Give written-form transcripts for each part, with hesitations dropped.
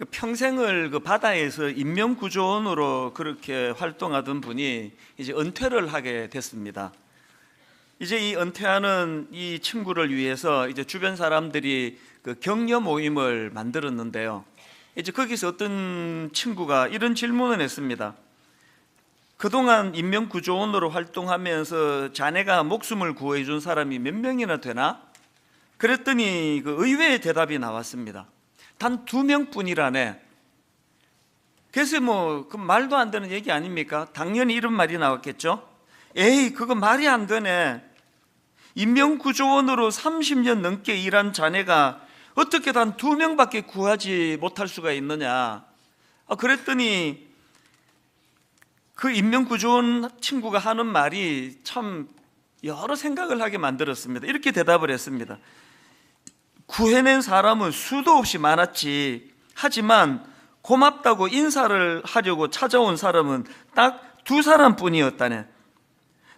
평생을 그 바다에서 인명구조원으로 그렇게 활동하던 분이 이제 은퇴를 하게 됐습니다. 이제 이 은퇴하는 이 친구를 위해서 이제 주변 사람들이 그 격려 모임을 만들었는데요. 이제 거기서 어떤 친구가 이런 질문을 했습니다. 그동안 인명구조원으로 활동하면서 자네가 목숨을 구해준 사람이 몇 명이나 되나? 그랬더니 그 의외의 대답이 나왔습니다. 단 2명뿐이라네. 그래서 그 말도 안 되는 얘기 아닙니까? 당연히 이런 말이 나왔겠죠. 에이, 그거 말이 안 되네. 인명구조원으로 30년 넘게 일한 자네가 어떻게 단 2명밖에 구하지 못할 수가 있느냐. 그랬더니 그 인명구조원 친구가 하는 말이 참 여러 생각을 하게 만들었습니다. 이렇게 대답을 했습니다. 구해낸 사람은 수도 없이 많았지. 하지만 고맙다고 인사를 하려고 찾아온 사람은 딱 2사람뿐이었다네.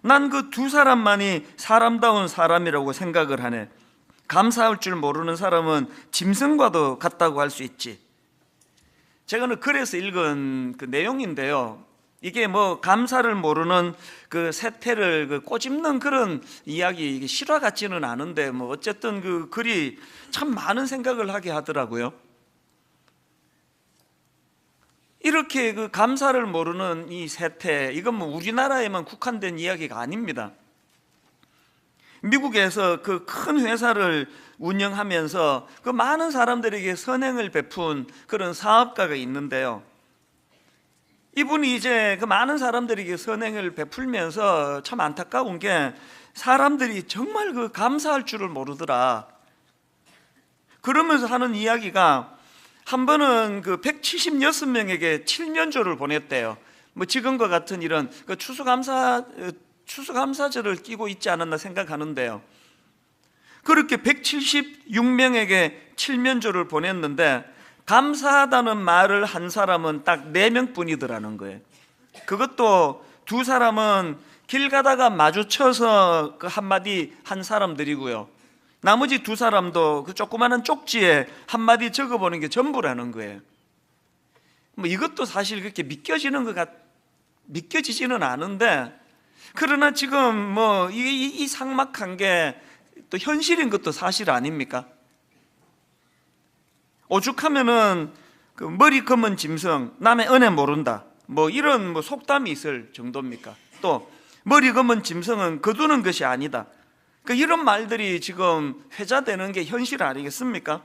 난 그 2사람만이 사람다운 사람이라고 생각을 하네. 감사할 줄 모르는 사람은 짐승과도 같다고 할 수 있지. 제가 글에서 읽은 그 내용인데요. 이게 감사를 모르는 그 세태를 꼬집는 그런 이야기, 이게 실화 같지는 않은데 어쨌든 그 글이 참 많은 생각을 하게 하더라고요. 이렇게 그 감사를 모르는 이 세태, 이건 우리나라에만 국한된 이야기가 아닙니다. 미국에서 그 큰 회사를 운영하면서 그 많은 사람들에게 선행을 베푼 그런 사업가가 있는데요. 이분이 이제 그 많은 사람들에게 선행을 베풀면서 참 안타까운 게 사람들이 정말 그 감사할 줄을 모르더라. 그러면서 하는 이야기가 한 번은 그 176명에게 칠면조를 보냈대요. 지금과 같은 이런 그 추수감사절을 끼고 있지 않았나 생각하는데요. 그렇게 176명에게 칠면조를 보냈는데 감사하다는 말을 한 사람은 딱 4명뿐이더라는 거예요. 그것도 2사람은 길 가다가 마주쳐서 그 한마디 한 사람들이고요. 나머지 2사람도 그 조그마한 쪽지에 한마디 적어보는 게 전부라는 거예요. 이것도 사실 그렇게 믿겨지지는 않은데, 그러나 지금 이 삭막한 게 또 현실인 것도 사실 아닙니까? 오죽하면은 그 머리 검은 짐승, 남의 은혜 모른다, 이런 속담이 있을 정도입니까? 또 머리 검은 짐승은 거두는 것이 아니다. 이런 말들이 지금 회자되는 게 현실 아니겠습니까?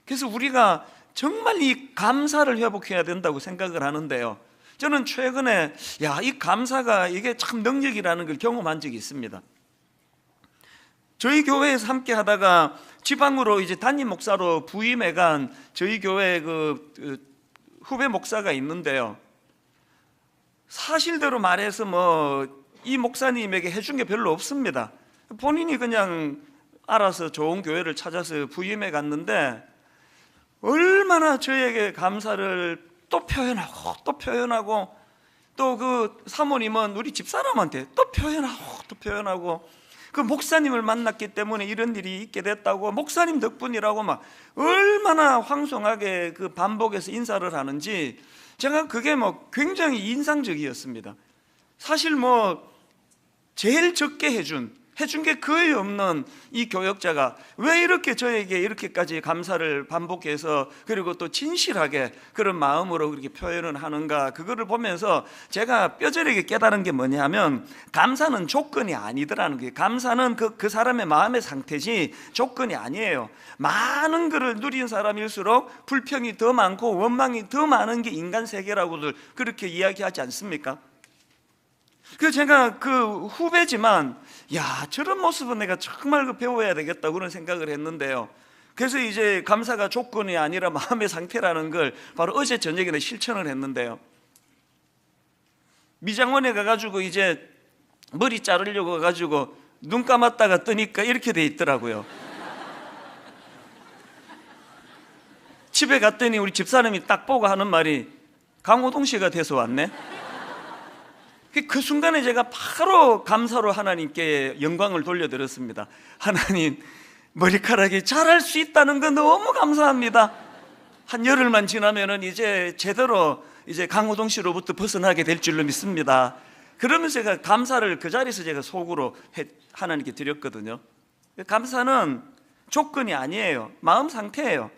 그래서 우리가 정말 이 감사를 회복해야 된다고 생각을 하는데요. 저는 최근에 이 감사가 이게 참 능력이라는 걸 경험한 적이 있습니다. 저희 교회에서 함께 하다가 지방으로 이제 담임 목사로 부임해간 저희 교회 그 후배 목사가 있는데요. 사실대로 말해서 이 목사님에게 해준 게 별로 없습니다. 본인이 그냥 알아서 좋은 교회를 찾아서 부임해 갔는데 얼마나 저에게 감사를 또 표현하고 또 그 사모님은 우리 집사람한테 또 표현하고 그 목사님을 만났기 때문에 이런 일이 있게 됐다고, 목사님 덕분이라고 얼마나 황송하게 그 반복해서 인사를 하는지 제가 그게 굉장히 인상적이었습니다. 사실 제일 적게 해준 게 거의 없는 이 교역자가 왜 이렇게 저에게 이렇게까지 감사를 반복해서 그리고 또 진실하게 그런 마음으로 그렇게 표현을 하는가, 그거를 보면서 제가 뼈저리게 깨달은 게 뭐냐면 감사는 조건이 아니더라는 거예요. 감사는 그 사람의 마음의 상태지 조건이 아니에요. 많은 것을 누린 사람일수록 불평이 더 많고 원망이 더 많은 게 인간 세계라고들 그렇게 이야기하지 않습니까? 그래서 제가 그 후배지만 저런 모습은 내가 정말 배워야 되겠다 그런 생각을 했는데요. 그래서 이제 감사가 조건이 아니라 마음의 상태라는 걸 바로 어제 저녁에 실천을 했는데요. 미장원에 가가지고 이제 머리 자르려고 가가지고 눈 감았다가 뜨니까 이렇게 돼 있더라고요. 집에 갔더니 우리 집사람이 딱 보고 하는 말이 강호동 씨가 돼서 왔네. 그 순간에 제가 바로 감사로 하나님께 영광을 돌려드렸습니다. 하나님, 머리카락이 자랄 수 있다는 거 너무 감사합니다. 한 열흘만 지나면은 이제 제대로 이제 강호동 씨로부터 벗어나게 될 줄로 믿습니다. 그러면서 제가 감사를 그 자리에서 제가 속으로 하나님께 드렸거든요. 감사는 조건이 아니에요. 마음 상태예요.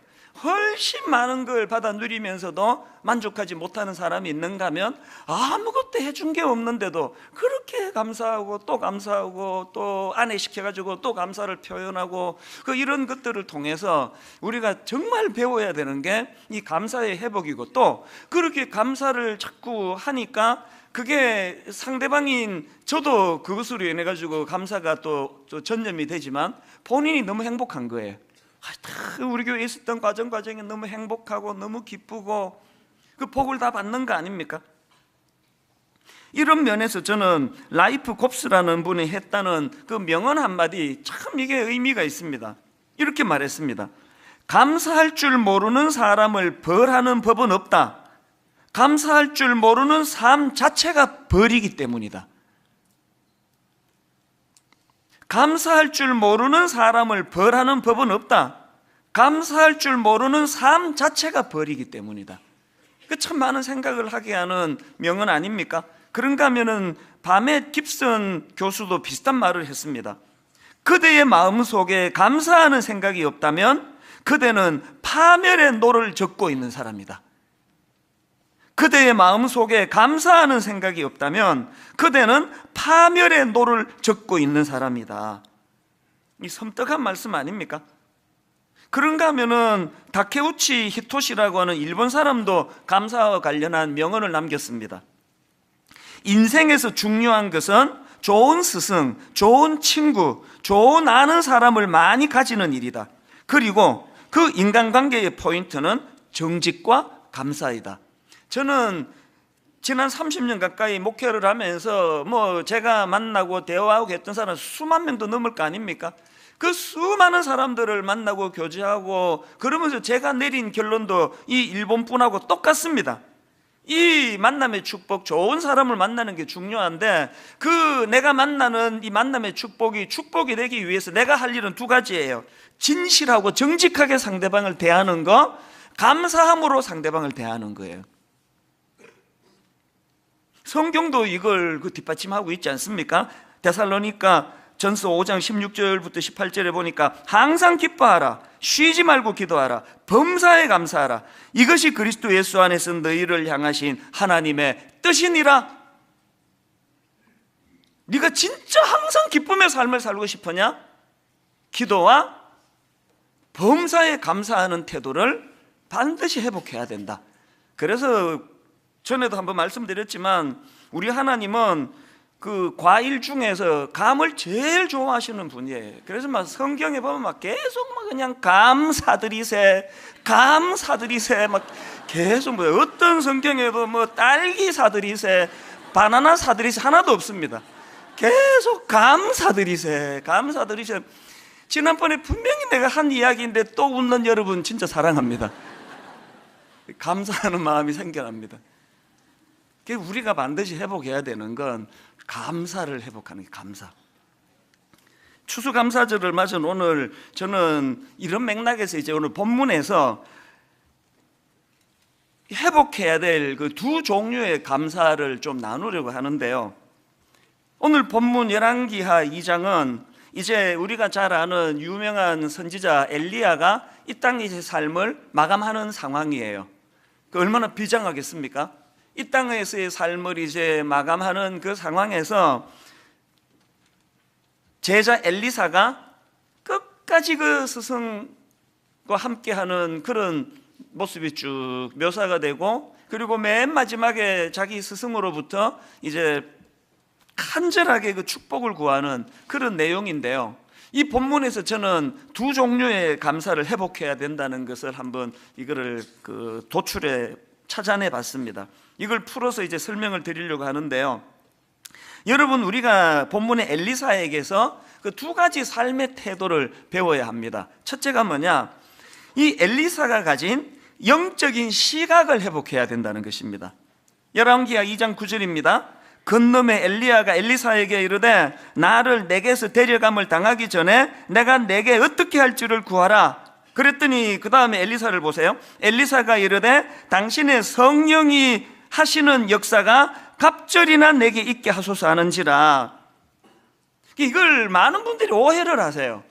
훨씬 많은 걸 받아 누리면서도 만족하지 못하는 사람이 있는가 하면 아무것도 해준 게 없는데도 그렇게 감사하고 또 감사하고 또 안해시켜가지고 또 감사를 표현하고 이런 것들을 통해서 우리가 정말 배워야 되는 게 이 감사의 회복이고, 또 그렇게 감사를 자꾸 하니까 그게 상대방인 저도 그것으로 인해 가지고 감사가 또 전염이 되지만 본인이 너무 행복한 거예요. 우리 교회에 있었던 과정이 너무 행복하고 너무 기쁘고 그 복을 다 받는 거 아닙니까? 이런 면에서 저는 라이프 곱스라는 분이 했다는 그 명언 한마디 참 이게 의미가 있습니다. 이렇게 말했습니다. 감사할 줄 모르는 사람을 벌하는 법은 없다. 감사할 줄 모르는 삶 자체가 벌이기 때문이다. 감사할 줄 모르는 사람을 벌하는 법은 없다. 감사할 줄 모르는 삶 자체가 벌이기 때문이다. 그 참 많은 생각을 하게 하는 명언 아닙니까? 그런가 하면은 바멧 깁슨 교수도 비슷한 말을 했습니다. 그대의 마음속에 감사하는 생각이 없다면 그대는 파멸의 노를 젓고 있는 사람이다. 그대의 마음속에 감사하는 생각이 없다면 그대는 파멸의 노를 젓고 있는 사람이다. 이 섬뜩한 말씀 아닙니까? 그런가 하면은 다케우치 히토시라고 하는 일본 사람도 감사와 관련한 명언을 남겼습니다. 인생에서 중요한 것은 좋은 스승, 좋은 친구, 좋은 아는 사람을 많이 가지는 일이다. 그리고 그 인간관계의 포인트는 정직과 감사이다. 저는 지난 30년 가까이 목회를 하면서 제가 만나고 대화하고 했던 사람 수만 명도 넘을 거 아닙니까? 그 수많은 사람들을 만나고 교제하고 그러면서 제가 내린 결론도 이 일본 분하고 똑같습니다. 이 만남의 축복, 좋은 사람을 만나는 게 중요한데 그 내가 만나는 이 만남의 축복이 되기 위해서 내가 할 일은 두 가지예요. 진실하고 정직하게 상대방을 대하는 거, 감사함으로 상대방을 대하는 거예요. 성경도 이걸 뒷받침하고 있지 않습니까? 데살로니가 전서 5장 16절부터 18절에 보니까 항상 기뻐하라, 쉬지 말고 기도하라, 범사에 감사하라, 이것이 그리스도 예수 안에서 너희를 향하신 하나님의 뜻이니라. 네가 진짜 항상 기쁨의 삶을 살고 싶으냐? 기도와 범사에 감사하는 태도를 반드시 회복해야 된다. 그래서 전에도 한번 말씀드렸지만 우리 하나님은 그 과일 중에서 감을 제일 좋아하시는 분이에요. 그래서 막 성경에 보면 막 계속 막 그냥 감사드리세 막 계속 어떤 성경에도 딸기 사드리세, 바나나 사드리세 하나도 없습니다. 계속 감사드리세. 지난번에 분명히 내가 한 이야기인데 또 웃는 여러분 진짜 사랑합니다. 감사하는 마음이 생겨납니다. 우리가 반드시 회복해야 되는 건 감사를 회복하는 게 감사. 추수감사절을 맞은 오늘 저는 이런 맥락에서 이제 오늘 본문에서 회복해야 될 그 두 종류의 감사를 좀 나누려고 하는데요. 오늘 본문 열왕기하 2장은 이제 우리가 잘 아는 유명한 선지자 엘리야가 이 땅의 삶을 마감하는 상황이에요. 얼마나 비장하겠습니까? 이 땅에서의 삶을 이제 마감하는 그 상황에서 제자 엘리사가 끝까지 그 스승과 함께하는 그런 모습이 쭉 묘사가 되고, 그리고 맨 마지막에 자기 스승으로부터 이제 간절하게 그 축복을 구하는 그런 내용인데요. 이 본문에서 저는 두 종류의 감사를 회복해야 된다는 것을 한번 이거를 도출해 찾아내 봤습니다. 이걸 풀어서 이제 설명을 드리려고 하는데요. 여러분, 우리가 본문의 엘리사에게서 그 두 가지 삶의 태도를 배워야 합니다. 첫째가 뭐냐? 이 엘리사가 가진 영적인 시각을 회복해야 된다는 것입니다. 열왕기하 2장 9절입니다. 건놈의 엘리야가 엘리사에게 이르되 나를 내게서 데려감을 당하기 전에 내가 내게 어떻게 할 줄을 구하라. 그랬더니 그 다음에 엘리사를 보세요. 엘리사가 이르되 당신의 성령이 하시는 역사가 갑절이나 내게 있게 하소서 하는지라. 이걸 많은 분들이 오해를 하세요.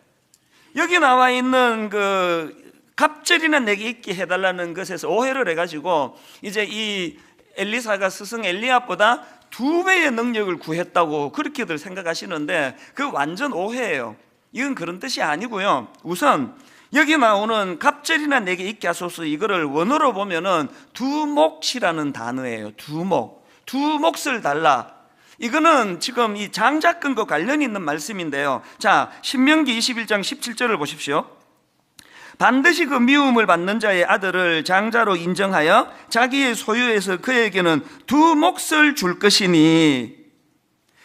여기 나와 있는 그 갑절이나 내게 있게 해달라는 것에서 오해를 해가지고 이제 이 엘리사가 스승 엘리압보다 2배의 능력을 구했다고 그렇게들 생각하시는데 그 완전 오해예요. 이건 그런 뜻이 아니고요. 우선 여기 나오는 갑절이나 내게 있게 하소서, 이거를 원어로 보면은 두목이라는 단어예요. 두 몫을 달라. 이거는 지금 이 장자권과 관련이 있는 말씀인데요. 자, 신명기 21장 17절을 보십시오. 반드시 그 미움을 받는 자의 아들을 장자로 인정하여 자기의 소유에서 그에게는 2몫을 줄 것이니.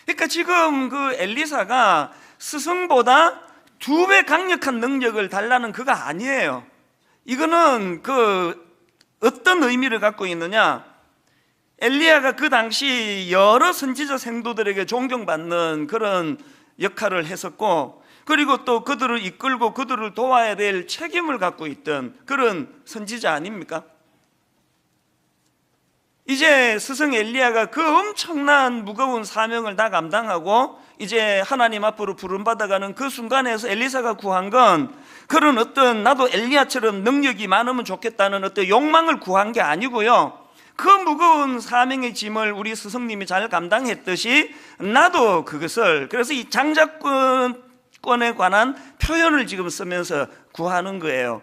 그러니까 지금 그 엘리사가 스승보다 2배 강력한 능력을 달라는 그거 아니에요. 이거는 그 어떤 의미를 갖고 있느냐, 엘리야가 그 당시 여러 선지자 생도들에게 존경받는 그런 역할을 했었고, 그리고 또 그들을 이끌고 그들을 도와야 될 책임을 갖고 있던 그런 선지자 아닙니까? 이제 스승 엘리야가 그 엄청난 무거운 사명을 다 감당하고 이제 하나님 앞으로 부름받아가는 그 순간에서 엘리사가 구한 건 그런 어떤 나도 엘리야처럼 능력이 많으면 좋겠다는 어떤 욕망을 구한 게 아니고요, 그 무거운 사명의 짐을 우리 스승님이 잘 감당했듯이 나도 그것을, 그래서 이 장자권에 관한 표현을 지금 쓰면서 구하는 거예요.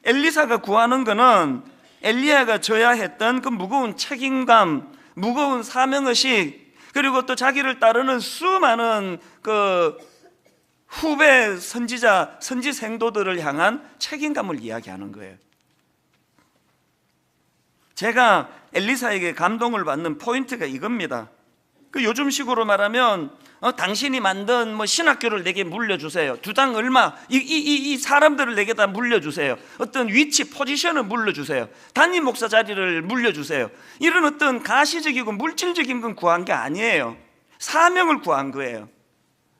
엘리사가 구하는 거는 엘리야가 져야 했던 그 무거운 책임감, 무거운 사명의식, 그리고 또 자기를 따르는 수많은 그 후배 선지자, 선지 생도들을 향한 책임감을 이야기하는 거예요. 제가 엘리사에게 감동을 받는 포인트가 이겁니다. 그 요즘식으로 말하면 당신이 만든 뭐 신학교를 내게 물려주세요. 두당 얼마, 이 사람들을 내게 다 물려주세요. 어떤 위치, 포지션을 물려주세요. 담임 목사 자리를 물려주세요. 이런 어떤 가시적이고 물질적인 건 구한 게 아니에요. 사명을 구한 거예요.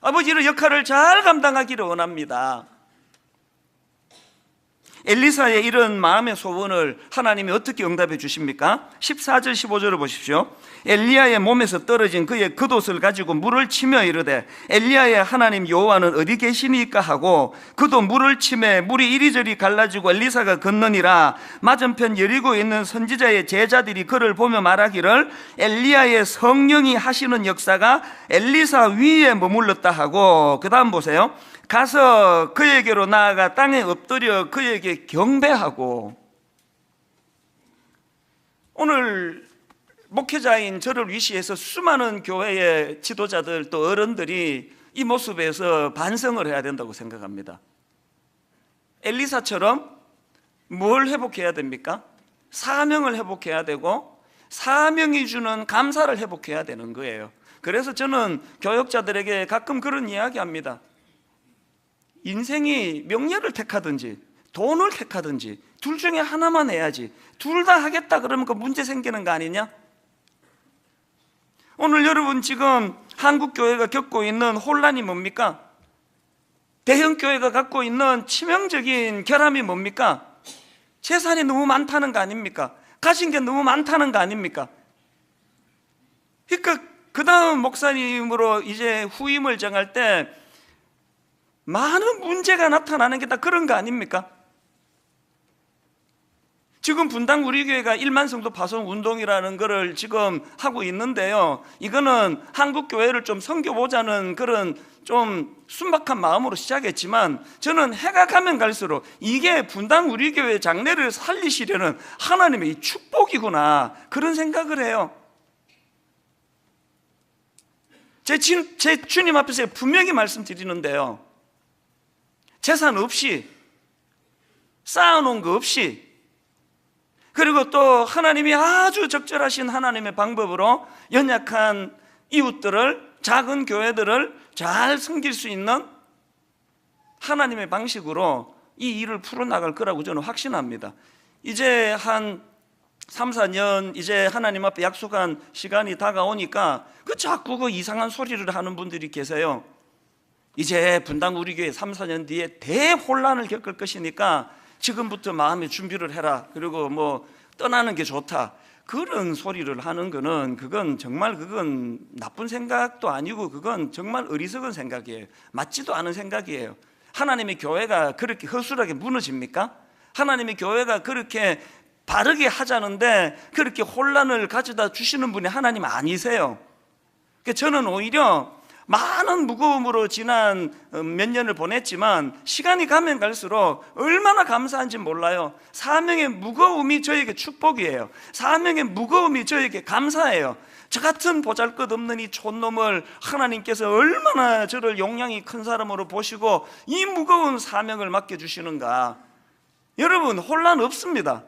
아버지의 역할을 잘 감당하기를 원합니다. 엘리사의 이런 마음의 소원을 하나님이 어떻게 응답해 주십니까? 14절 15절을 보십시오. 엘리야의 몸에서 떨어진 그의 겉옷을 가지고 물을 치며 이르되 엘리야의 하나님 여호와는 어디 계시니까 하고 그도 물을 치매 물이 이리저리 갈라지고 엘리사가 걷느니라. 맞은편 여리고에 있는 선지자의 제자들이 그를 보며 말하기를 엘리야의 성령이 하시는 역사가 엘리사 위에 머물렀다 하고, 그 다음 보세요. 가서 그에게로 나아가 땅에 엎드려 그에게 경배하고. 오늘 목회자인 저를 위시해서 수많은 교회의 지도자들 또 어른들이 이 모습에서 반성을 해야 된다고 생각합니다. 엘리사처럼 뭘 회복해야 됩니까? 사명을 회복해야 되고 사명이 주는 감사를 회복해야 되는 거예요. 그래서 저는 교역자들에게 가끔 그런 이야기 합니다. 인생이 명예를 택하든지 돈을 택하든지 둘 중에 하나만 해야지, 둘 다 하겠다 그러면 그 문제 생기는 거 아니냐? 오늘 여러분 지금 한국교회가 겪고 있는 혼란이 뭡니까? 대형교회가 갖고 있는 치명적인 결함이 뭡니까? 재산이 너무 많다는 거 아닙니까? 가진 게 너무 많다는 거 아닙니까? 그러니까 그 다음 목사님으로 이제 후임을 정할 때 많은 문제가 나타나는 게 다 그런 거 아닙니까? 지금 분당 우리 교회가 1만 성도 파송 운동이라는 거를 지금 하고 있는데요, 이거는 한국 교회를 좀 섬겨보자는 그런 좀 순박한 마음으로 시작했지만 저는 해가 가면 갈수록 이게 분당 우리 교회 장래를 살리시려는 하나님의 축복이구나, 그런 생각을 해요. 제 주님 앞에서 분명히 말씀드리는데요, 재산 없이, 쌓아놓은 거 없이, 그리고 또 하나님이 아주 적절하신 하나님의 방법으로 연약한 이웃들을, 작은 교회들을 잘 섬길 수 있는 하나님의 방식으로 이 일을 풀어나갈 거라고 저는 확신합니다. 이제 한 3, 4년 이제 하나님 앞에 약속한 시간이 다가오니까 자꾸 그 이상한 소리를 하는 분들이 계세요. 이제 분당 우리 교회 3, 4년 뒤에 대혼란을 겪을 것이니까 지금부터 마음의 준비를 해라. 그리고 뭐 떠나는 게 좋다. 그런 소리를 하는 거는 그건 나쁜 생각도 아니고 그건 정말 어리석은 생각이에요. 맞지도 않은 생각이에요. 하나님의 교회가 그렇게 허술하게 무너집니까? 하나님의 교회가 그렇게 바르게 하자는데 그렇게 혼란을 가져다 주시는 분이 하나님 아니세요. 저는 오히려 많은 무거움으로 지난 몇 년을 보냈지만 시간이 가면 갈수록 얼마나 감사한지 몰라요. 사명의 무거움이 저에게 축복이에요. 사명의 무거움이 저에게 감사해요. 저 같은 보잘것없는 이 촌놈을 하나님께서 얼마나 저를 용량이 큰 사람으로 보시고 이 무거운 사명을 맡겨주시는가. 여러분, 혼란 없습니다.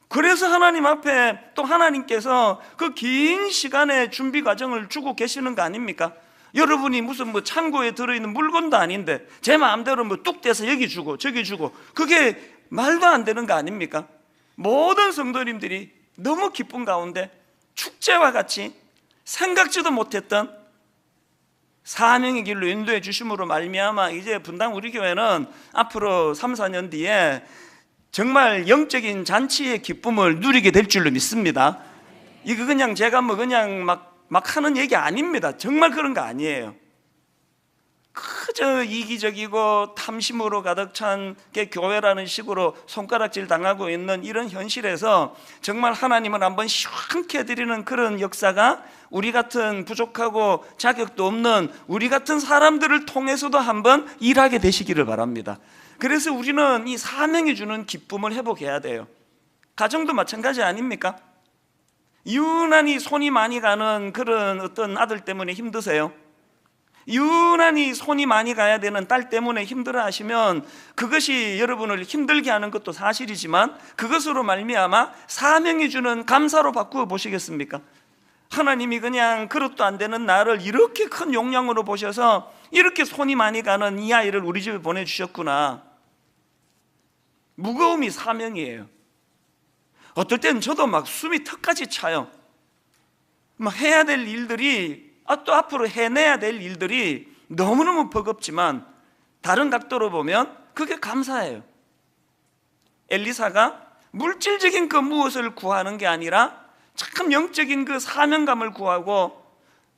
그래서 하나님 앞에 또 하나님께서 그 긴 시간의 준비 과정을 주고 계시는 거 아닙니까? 여러분이 무슨 뭐 창고에 들어있는 물건도 아닌데 제 마음대로 뭐 뚝 떼서 여기 주고 저기 주고, 그게 말도 안 되는 거 아닙니까? 모든 성도님들이 너무 기쁜 가운데 축제와 같이 생각지도 못했던 사명의 길로 인도해 주심으로 말미암아 이제 분당 우리 교회는 앞으로 3, 4년 뒤에 정말 영적인 잔치의 기쁨을 누리게 될 줄로 믿습니다. 이거 그냥 제가 뭐 그냥 막 하는 얘기 아닙니다. 정말 그런 거 아니에요. 그저 이기적이고 탐심으로 가득 찬 게 교회라는 식으로 손가락질 당하고 있는 이런 현실에서 정말 하나님을 한번 시원케 해드리는 그런 역사가 우리 같은 부족하고 자격도 없는 우리 같은 사람들을 통해서도 한번 일하게 되시기를 바랍니다. 그래서 우리는 이 사명이 주는 기쁨을 회복해야 돼요. 가정도 마찬가지 아닙니까? 유난히 손이 많이 가는 그런 어떤 아들 때문에 힘드세요? 유난히 손이 많이 가야 되는 딸 때문에 힘들어 하시면 그것이 여러분을 힘들게 하는 것도 사실이지만 그것으로 말미암아 사명이 주는 감사로 바꾸어 보시겠습니까? 하나님이 그냥 그릇도 안 되는 나를 이렇게 큰 용량으로 보셔서 이렇게 손이 많이 가는 이 아이를 우리 집에 보내주셨구나. 무거움이 사명이에요. 어떨 때는 저도 막 숨이 턱까지 차요. 막 해야 될 일들이 또 앞으로 해내야 될 일들이 너무너무 버겁지만 다른 각도로 보면 그게 감사해요. 엘리사가 물질적인 그 무엇을 구하는 게 아니라 참 영적인 그 사명감을 구하고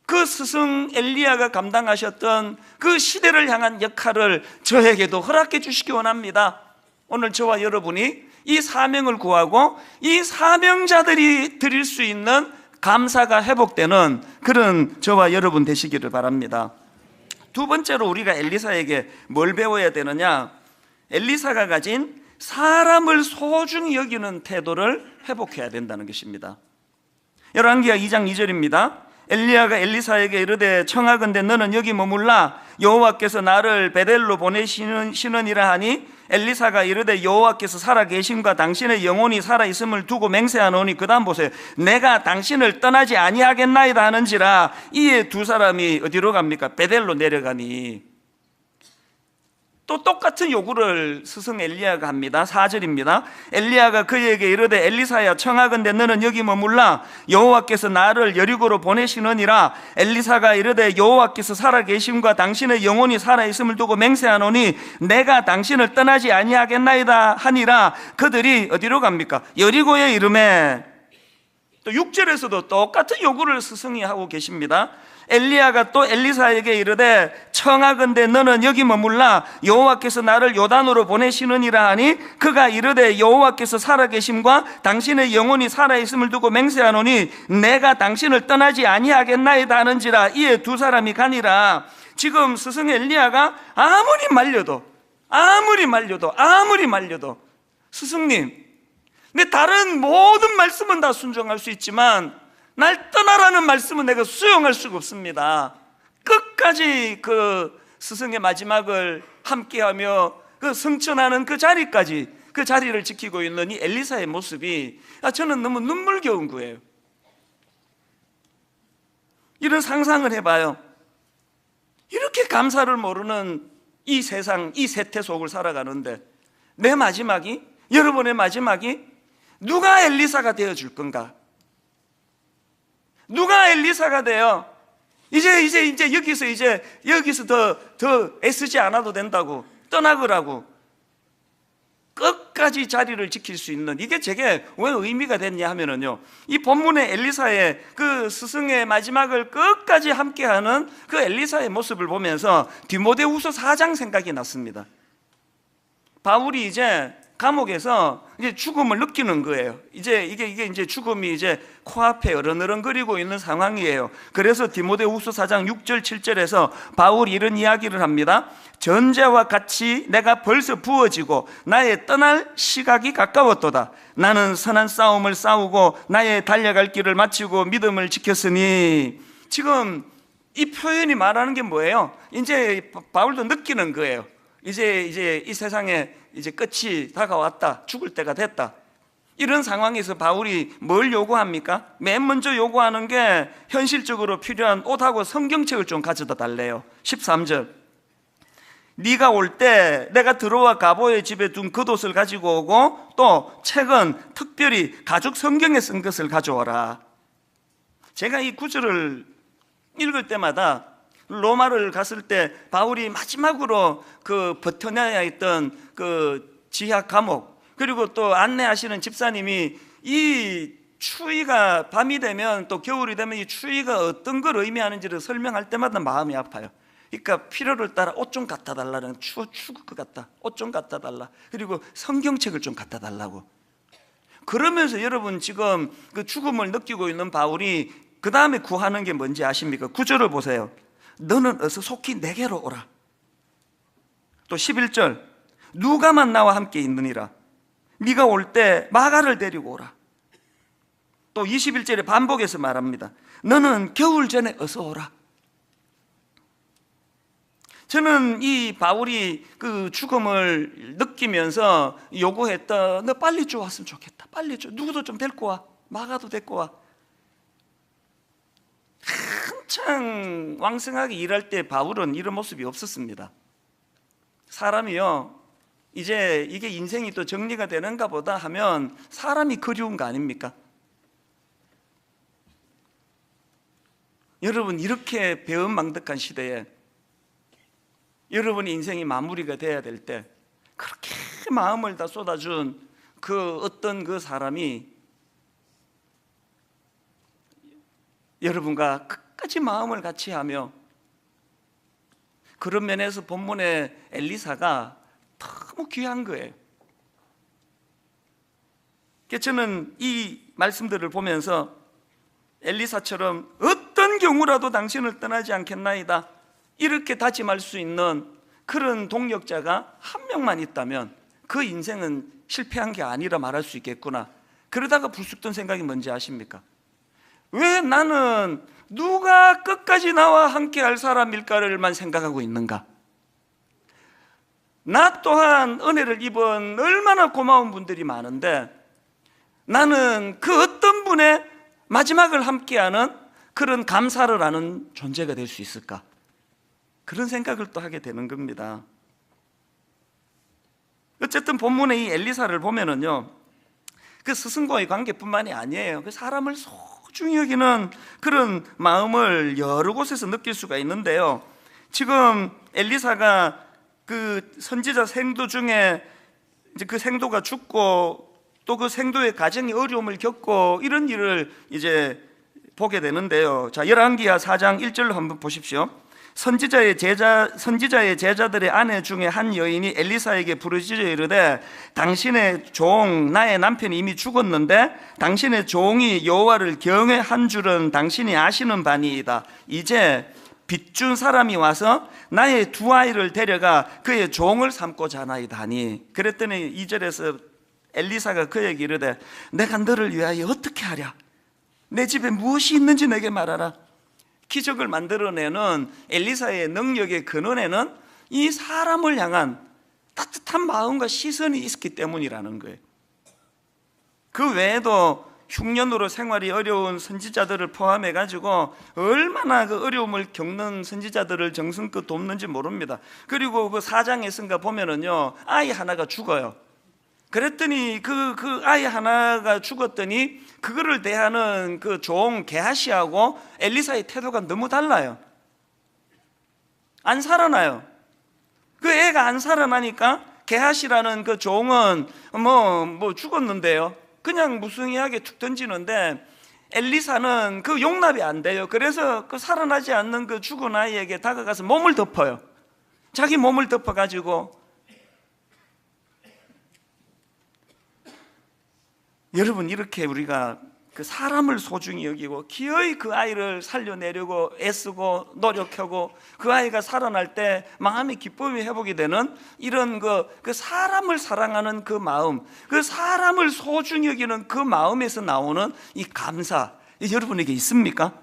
그 스승 엘리야가 감당하셨던 그 시대를 향한 역할을 저에게도 허락해 주시기 원합니다. 오늘 저와 여러분이 이 사명을 구하고 이 사명자들이 드릴 수 있는 감사가 회복되는 그런 저와 여러분 되시기를 바랍니다. 두 번째로 우리가 엘리사에게 뭘 배워야 되느냐? 엘리사가 가진 사람을 소중히 여기는 태도를 회복해야 된다는 것입니다. 열왕기하 2장 2절입니다. 엘리야가 엘리사에게 이르되 청하건대 너는 여기 머물라 여호와께서 나를 베델로 보내시느니라 하니 엘리사가 이르되 여호와께서 살아계심과 당신의 영혼이 살아있음을 두고 맹세하노니, 그 다음 보세요. 내가 당신을 떠나지 아니하겠나이다 하는지라. 이에 두 사람이 어디로 갑니까? 베델로 내려가니. 또 똑같은 요구를 스승 엘리야가 합니다. 4절입니다. 엘리야가 그에게 이르되 엘리사야 청하건대 너는 여기 머물라 여호와께서 나를 여리고로 보내시느니라. 엘리사가 이르되 여호와께서 살아계심과 당신의 영혼이 살아있음을 두고 맹세하노니 내가 당신을 떠나지 아니하겠나이다 하니라. 그들이 어디로 갑니까? 여리고에 이르매. 또 6절에서도 똑같은 요구를 스승이 하고 계십니다. 엘리야가 또 엘리사에게 이르되 청하건대 너는 여기 머물라 여호와께서 나를 요단으로 보내시느니라 하니 그가 이르되 여호와께서 살아계심과 당신의 영혼이 살아있음을 두고 맹세하노니 내가 당신을 떠나지 아니하겠나이다 하는지라. 이에 두 사람이 가니라. 지금 스승 엘리야가 아무리 말려도 스승님, 내 다른 모든 말씀은 다 순종할 수 있지만 날 떠나라는 말씀은 내가 수용할 수가 없습니다. 끝까지 그 스승의 마지막을 함께하며 그 승천하는 그 자리까지, 그 자리를 지키고 있는 이 엘리사의 모습이 저는 너무 눈물겨운 거예요. 이런 상상을 해봐요. 이렇게 감사를 모르는 이 세상, 이 세태 속을 살아가는데 내 마지막이, 여러분의 마지막이 누가 엘리사가 되어줄 건가? 누가 엘리사가 되어 이제 여기서 더 애쓰지 않아도 된다고, 떠나거라고. 끝까지 자리를 지킬 수 있는, 이게 제게 왜 의미가 됐냐 하면은요, 이 본문의 엘리사의 그 스승의 마지막을 끝까지 함께하는 그 엘리사의 모습을 보면서 디모데후서 4장 생각이 났습니다. 바울이 이제 감옥에서 이제 죽음을 느끼는 거예요. 이게 이제 죽음이 이제 코앞에 어른어른거리고 있는 상황이에요. 그래서 디모데후서 4장 6절 7절에서 바울이 이런 이야기를 합니다. 전제와 같이 내가 벌써 부어지고 나의 떠날 시각이 가까웠도다. 나는 선한 싸움을 싸우고 나의 달려갈 길을 마치고 믿음을 지켰으니. 지금 이 표현이 말하는 게 뭐예요? 이제 바울도 느끼는 거예요. 이제 이 세상에 이제 끝이 다가왔다, 죽을 때가 됐다. 이런 상황에서 바울이 뭘 요구합니까? 맨 먼저 요구하는 게 현실적으로 필요한 옷하고 성경책을 좀 가져다 달래요. 13절, 네가 올 때 내가 들어와 가보의 집에 둔 겉옷을 가지고 오고 또 책은 특별히 가죽 성경에 쓴 것을 가져와라. 제가 이 구절을 읽을 때마다 로마를 갔을 때 바울이 마지막으로 그 버텨내야 했던 그 지하 감옥, 그리고 또 안내하시는 집사님이 이 추위가 밤이 되면 또 겨울이 되면 이 추위가 어떤 걸 의미하는지를 설명할 때마다 마음이 아파요. 그러니까 필요를 따라 옷 좀 갖다 달라는, 추워 죽을 것 같다, 옷 좀 갖다 달라, 그리고 성경책을 좀 갖다 달라고. 그러면서 여러분 지금 그 죽음을 느끼고 있는 바울이 그 다음에 구하는 게 뭔지 아십니까? 9절을 보세요. 너는 어서 속히 내게로 오라. 또 11절, 누가만 나와 함께 있느니라. 네가 올 때 마가를 데리고 오라. 또 21절에 반복해서 말합니다. 너는 겨울 전에 어서 오라. 저는 이 바울이 그 죽음을 느끼면서 요구했던, 너 빨리 좀 왔으면 좋겠다, 빨리 좀, 누구도 좀 데리고 와, 마가도 데리고 와. 한창 왕성하게 일할 때 바울은 이런 모습이 없었습니다. 사람이요, 이제 이게 인생이 또 정리가 되는가 보다 하면 사람이 그리운 거 아닙니까? 여러분, 이렇게 배은망덕한 시대에 여러분의 인생이 마무리가 돼야 될 때 그렇게 마음을 다 쏟아준 그 어떤 그 사람이 여러분과 끝까지 마음을 같이 하며, 그런 면에서 본문의 엘리사가 너무 귀한 거예요. 저는 이 말씀들을 보면서 엘리사처럼 어떤 경우라도 당신을 떠나지 않겠나이다, 이렇게 다짐할 수 있는 그런 동력자가 한 명만 있다면 그 인생은 실패한 게 아니라 말할 수 있겠구나. 그러다가 불쑥 든 생각이 뭔지 아십니까? 왜 나는 누가 끝까지 나와 함께 할 사람일까를만 생각하고 있는가? 나 또한 은혜를 입은 얼마나 고마운 분들이 많은데 나는 그 어떤 분의 마지막을 함께하는 그런 감사를 하는 존재가 될 수 있을까? 그런 생각을 또 하게 되는 겁니다. 어쨌든 본문의 이 엘리사를 보면은요, 그 스승과의 관계뿐만이 아니에요. 그 사람을 소중히 여기는 그런 마음을 여러 곳에서 느낄 수가 있는데요. 지금 엘리사가 그 선지자 생도 중에 이제 그 생도가 죽고 또 그 생도의 가정이 어려움을 겪고 이런 일을 이제 보게 되는데요. 자, 열왕기하 4장 1절로 한번 보십시오. 선지자의 제자들의 아내 중에 한 여인이 엘리사에게 부르짖어 이르되 당신의 종 나의 남편이 이미 죽었는데 당신의 종이 여호와를 경외한 줄은 당신이 아시는 바니이다. 이제 빚준 사람이 와서 나의 두 아이를 데려가 그의 종을 삼고자 하나이다 하니. 그랬더니 2절에서 엘리사가 그에게 이르되 내가 너를 위하여 어떻게 하랴? 내 집에 무엇이 있는지 내게 말하라. 기적을 만들어내는 엘리사의 능력의 근원에는 이 사람을 향한 따뜻한 마음과 시선이 있었기 때문이라는 거예요. 그 외에도 흉년으로 생활이 어려운 선지자들을 포함해 가지고 얼마나 그 어려움을 겪는 선지자들을 정성껏 돕는지 모릅니다. 그리고 그 4장에선가 보면은요, 아이 하나가 죽어요. 그랬더니 그 아이 하나가 죽었더니 그거를 대하는 그 종 게하시하고 엘리사의 태도가 너무 달라요. 안 살아나요. 그 애가 안 살아나니까 게하시라는 그 종은 뭐 죽었는데요, 그냥 무성의하게 툭 던지는데 엘리사는 그 용납이 안 돼요. 그래서 그 살아나지 않는 그 죽은 아이에게 다가가서 몸을 덮어요. 자기 몸을 덮어가지고. 여러분, 이렇게 우리가 그 사람을 소중히 여기고 기어이 그 아이를 살려내려고 애쓰고 노력하고 그 아이가 살아날 때 마음의 기쁨이 회복이 되는 이런 그 사람을 사랑하는 그 마음, 그 사람을 소중히 여기는 그 마음에서 나오는 이 감사, 여러분에게 있습니까?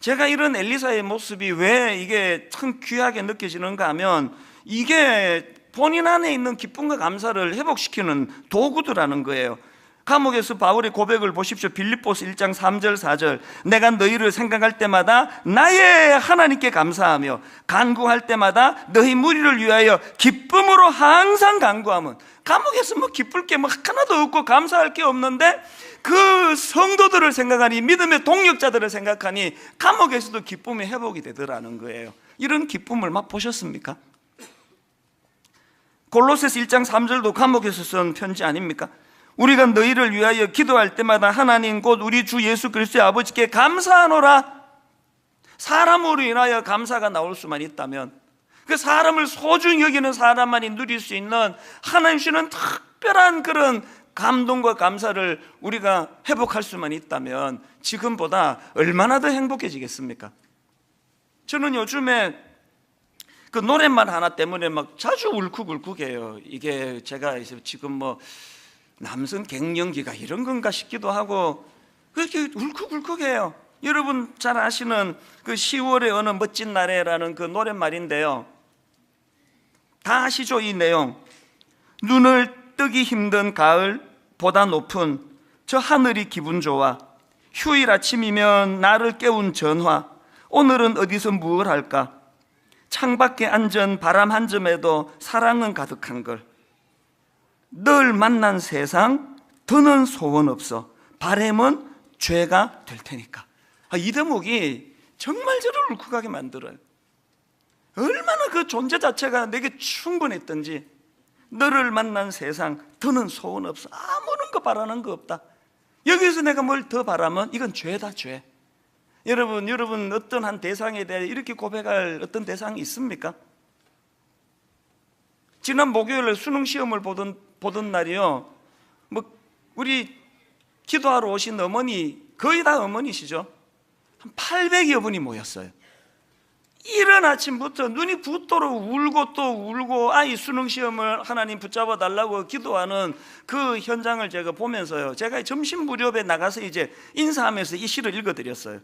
제가 이런 엘리사의 모습이 왜 이게 참 귀하게 느껴지는가 하면 이게 본인 안에 있는 기쁨과 감사를 회복시키는 도구들라는 거예요. 감옥에서 바울의 고백을 보십시오. 빌립보서 1장 3절 4절. 내가 너희를 생각할 때마다 나의 하나님께 감사하며 간구할 때마다 너희 무리를 위하여 기쁨으로 항상 간구하면. 감옥에서 뭐 기쁠 게 뭐 하나도 없고 감사할 게 없는데 그 성도들을 생각하니, 믿음의 동력자들을 생각하니 감옥에서도 기쁨이 회복이 되더라는 거예요. 이런 기쁨을 맛보셨습니까? 골로새서 1장 3절도 감옥에서 쓴 편지 아닙니까? 우리가 너희를 위하여 기도할 때마다 하나님 곧 우리 주 예수 그리스도의 아버지께 감사하노라. 사람으로 인하여 감사가 나올 수만 있다면, 그 사람을 소중히 여기는 사람만이 누릴 수 있는 하나님 주시는 특별한 그런 감동과 감사를 우리가 회복할 수만 있다면 지금보다 얼마나 더 행복해지겠습니까? 저는 요즘에 그 노랫말 하나 때문에 막 자주 울컥울컥해요. 이게 제가 지금 뭐 남성 갱년기가 이런 건가 싶기도 하고 그렇게 울컥울컥해요. 여러분 잘 아시는 그 10월의 어느 멋진 날에라는 그 노랫말인데요, 다 아시죠? 이 내용. 눈을 뜨기 힘든 가을보다 높은 저 하늘이 기분 좋아. 휴일 아침이면 나를 깨운 전화. 오늘은 어디서 무얼 할까? 창밖에 앉은 바람 한 점에도 사랑은 가득한 걸. 널 만난 세상 더는 소원 없어. 바램은 죄가 될 테니까. 이 대목이 정말 저를 울컥하게 만들어요. 얼마나 그 존재 자체가 내게 충분했던지. 너를 만난 세상 더는 소원 없어. 아무런 거 바라는 거 없다. 여기서 내가 뭘 더 바라면 이건 죄다, 죄. 여러분 어떤 한 대상에 대해 이렇게 고백할 어떤 대상이 있습니까? 지난 목요일에 수능 시험을 보던 날이요, 뭐 우리 기도하러 오신 어머니, 거의 다 어머니시죠? 한 800여 분이 모였어요. 이른 아침부터 눈이 붓도록 울고 또 울고 아이 수능 시험을 하나님 붙잡아 달라고 기도하는 그 현장을 제가 보면서요, 제가 점심 무렵에 나가서 이제 인사하면서 이 시를 읽어드렸어요.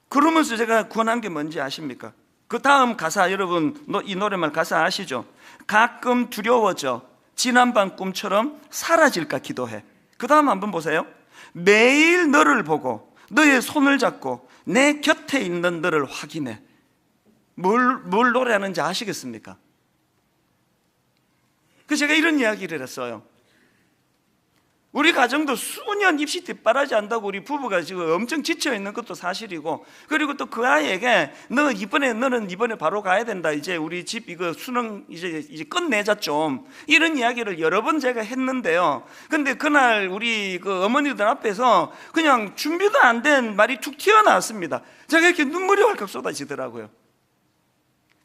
그러면서 제가 권한 게 뭔지 아십니까? 그 다음 가사, 여러분 이 노래말 가사 아시죠? 가끔 두려워져 지난밤 꿈처럼 사라질까 기도해. 그 다음 한번 보세요. 매일 너를 보고 너의 손을 잡고 내 곁에 있는 너를 확인해. 뭘 노래하는지 아시겠습니까? 그래서 제가 이런 이야기를 했어요. 우리 가정도 수년 입시 뒷바라지 한다고 우리 부부가 지금 엄청 지쳐 있는 것도 사실이고, 그리고 또 그 아이에게 너는 이번에 바로 가야 된다. 이제 우리 집 이거 수능 이제 끝내자 좀. 이런 이야기를 여러 번 제가 했는데요. 근데 그날 우리 그 어머니들 앞에서 그냥 준비도 안 된 말이 툭 튀어나왔습니다. 제가 이렇게 눈물이 왈칵 쏟아지더라고요.